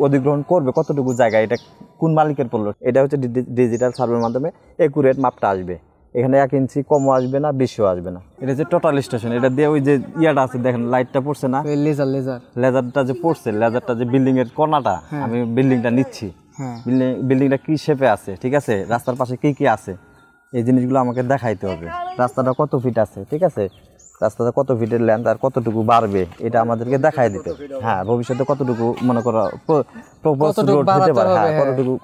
অধিগ্রহণ করবে কতটুকু জায়গা, এটা কোন মালিকের পড়লো, এটা হচ্ছে ডিজিটাল সার্ভের মাধ্যমে একুরেট মাপটা আসবে। এখানে 1 ইঞ্চি কমও আসবে না, বেশিও আসবে না। এটা যে টোটাল স্টেশন, এটা দিয়ে ওই যে ইয়াটা আছে দেখেন, লাইটটা পড়ছে না, লেজারটা যে পড়ছে, লেজারটা যে বিল্ডিং এর কোণাটা, আমি বিল্ডিংটা নিচ্ছি, বিল্ডিংটা কি শেপে আছে, ঠিক আছে, রাস্তার পাশে কি কি আছে, এই জিনিসগুলো আমাকে দেখাইতে হবে। রাস্তাটা কত ফিট আছে, ঠিক আছে, রাস্তাটা কত ফিটের লেন্থ আর কতটুকু বাড়বে এটা আমাদেরকে দেখাই দিতে। হ্যাঁ, ভবিষ্যতে কতটুকু মনে করো প্রপোজ রোড হতে পারে, হ্যাঁ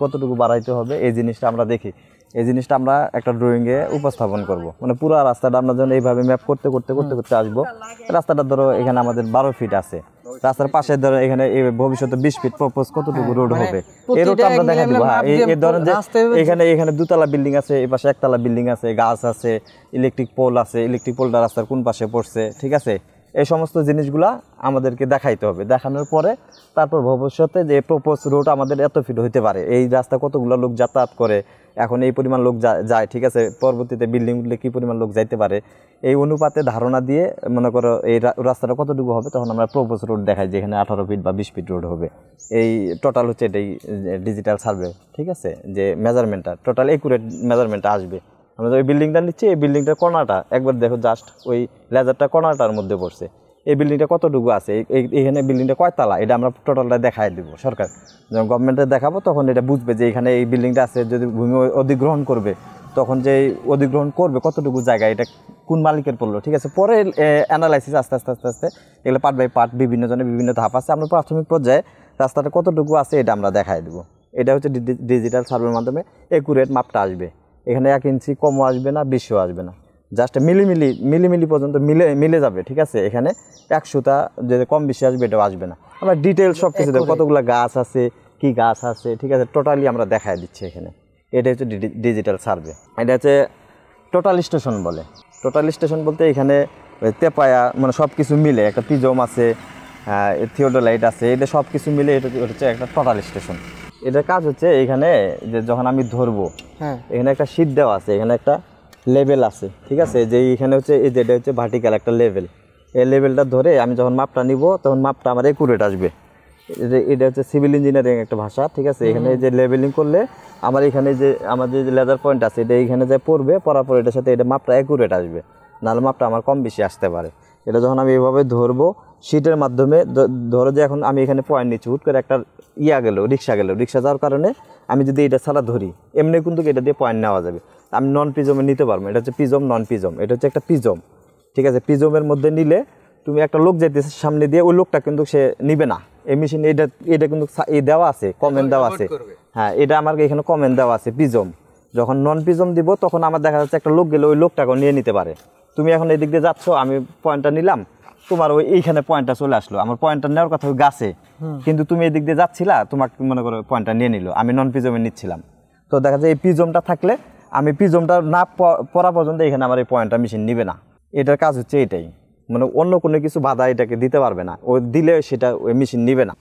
কতটুকু বাড়াইতে হবে, এই জিনিসটা আমরা দেখি। এই জিনিসটা আমরা একটা ড্রয়িংয়ে উপস্থাপন করব। মানে পুরো রাস্তাটা আমরা যখন এইভাবে ম্যাপ করতে আসবো, রাস্তাটা ধরো এখানে আমাদের 12 ফিট আছে, রাস্তার পাশে ধরো এখানে ভবিষ্যতে 20 ফিট প্রপোজ কতটুকু রোড হবে, এই রোডটা আমরা দেখা দিব। হ্যাঁ, এই ধরেন যে এখানে 2 তলা বিল্ডিং আছে, এই পাশে 1 তলা বিল্ডিং আছে, গাছ আছে, ইলেকট্রিক পোল আছে, ইলেকট্রিক পোলটা রাস্তার কোন পাশে পড়ছে, ঠিক আছে, এই সমস্ত জিনিসগুলা আমাদেরকে দেখাইতে হবে। দেখানোর পরে তারপর ভবিষ্যতে যে প্রপোজ রোড আমাদের এত ফিট হইতে পারে, এই রাস্তা কতগুলো লোক যাতায়াত করে, এখন এই পরিমাণ লোক যায়, ঠিক আছে, পরবর্তীতে বিল্ডিং উঠলে কী পরিমাণ লোক যাইতে পারে, এই অনুপাতে ধারণা দিয়ে মনে করো এই রাস্তাটা কতটুকু হবে, তখন আমরা প্রপোজ রোড দেখাই যেখানে 18 ফিট বা 20 ফিট রোড হবে। এই টোটাল হচ্ছে এটাই ডিজিটাল সার্ভে, ঠিক আছে, যে মেজারমেন্টটা টোটাল একুরেট মেজারমেন্টটা আসবে। আমরা ওই বিল্ডিংটা নিচ্ছি, এই বিল্ডিংটার কর্নারটা একবার দেখো, জাস্ট ওই লেজারটা কর্নারটার মধ্যে পড়ছে, এই বিল্ডিংটা কতটুকু আছে, এখানে বিল্ডিংটা কয়তলা, এটা আমরা টোটালটা দেখাই দেবো। সরকার যখন গভর্নমেন্টে দেখাবো তখন এটা বুঝবে যে এখানে এই বিল্ডিংটা আছে, যদি ভূমি অধিগ্রহণ করবে তখন যে অধিগ্রহণ করবে কতটুকু জায়গা, এটা কোন মালিকের পড়লো, ঠিক আছে। পরে অ্যানালাইসিস আস্তে আস্তে এগুলো পার্ট বাই পার্ট বিভিন্ন জনের বিভিন্ন ধাপ আছে, আমরা প্রাথমিক পর্যায়ে রাস্তাটা কতটুকু আছে এটা আমরা দেখাই দেবো। এটা হচ্ছে ডিজিটাল সার্ভের মাধ্যমে একুরেট মাপটা আসবে। এখানে 1 ইঞ্চি কমও আসবে না, বেশিও আসবে না, জাস্ট মিলিমিলি পর্যন্ত মিলে যাবে, ঠিক আছে। এখানে 100টা যে কম বেশি আসবে এটাও আসবে না। আমরা ডিটেলস সব কিছু দেবো, কতগুলো গাছ আছে, কি গাছ আছে, ঠিক আছে, টোটালি আমরা দেখাই দিচ্ছি এখানে। এটা হচ্ছে ডিজিটাল সার্ভে। এটা হচ্ছে টোটাল স্টেশন বলে। টোটাল স্টেশন বলতে এখানে তেপায়া মানে সব কিছু মিলে, একটা পিজম আছে, থিওডোলাইট আছে, এটা সব কিছু মিলে এটা হচ্ছে একটা টোটাল স্টেশন। এটার কাজ হচ্ছে এখানে যে যখন আমি ধরবো, এখানে একটা শীট দেওয়া আছে, এখানে একটা লেভেল আছে, ঠিক আছে, যে এখানে হচ্ছে এই যেটা হচ্ছে ভার্টিক্যাল একটা লেভেল, এই লেভেলটা ধরে আমি যখন মাপটা নিব তখন মাপটা আমার একুরেট আসবে। এটা হচ্ছে সিভিল ইঞ্জিনিয়ারিং একটা ভাষা, ঠিক আছে। এখানে যে লেভেলিং করলে আমার এখানে যে আমাদের যে লেজার পয়েন্ট আছে এটা এখানে যে পড়বে, পড়ার পর এটার সাথে এটা মাপটা একুরেট আসবে, নাহলে মাপটা আমার কম বেশি আসতে পারে। এটা যখন আমি এভাবে ধরবো শীটের মাধ্যমে, ধরো যে এখন আমি এখানে পয়েন্ট নিচ্ছি, হুট করে একটা রিক্সা যাওয়ার কারণে আমি যদি এটা ছাড়া ধরি, এমনি কিন্তু এটা দিয়ে পয়েন্ট নেওয়া যাবে, আমি নন পিজমে নিতে পারবো। এটা হচ্ছে পিজম, নন পিজম, এটা হচ্ছে একটা পিজম, ঠিক আছে। পিজমের মধ্যে নিলে তুমি একটা লোক যাইতেছে সামনে দিয়ে, ওই লোকটা কিন্তু সে নিবে না। এই মেশিন এটা কিন্তু এই দেওয়া আছে, কমেন্ট দেওয়া আছে, হ্যাঁ, এটা আমার এখানে কমেন্ট দেওয়া আছে পিজম। যখন নন পিজম দিব তখন আমার দেখা যাচ্ছে একটা লোক গেলে ওই লোকটাকেও নিয়ে নিতে পারে। তুমি এখন এই দিক দিয়ে যাচ্ছ, আমি পয়েন্টটা নিলাম, তোমার ওই এইখানে পয়েন্টটা চলে আসলো, আমার পয়েন্টটা নেওয়ার কথা ওই গাছে, কিন্তু তুমি এই দিক দিয়ে যাচ্ছিলা, তোমাকে মনে করো পয়েন্টটা নিয়ে নিল, আমি নন পিজমে নিচ্ছিলাম। তো দেখা যায় এই পিজমটা থাকলে আমি পিজমটা না পড়া পর্যন্ত এখানে আমার এই পয়েন্টটা মেশিন নিবে না। এটার কাজ হচ্ছে এটাই, মানে অন্য কোনো কিছু বাধা এটাকে দিতে পারবে না, ও দিলে সেটা ওই মেশিন নিবে না।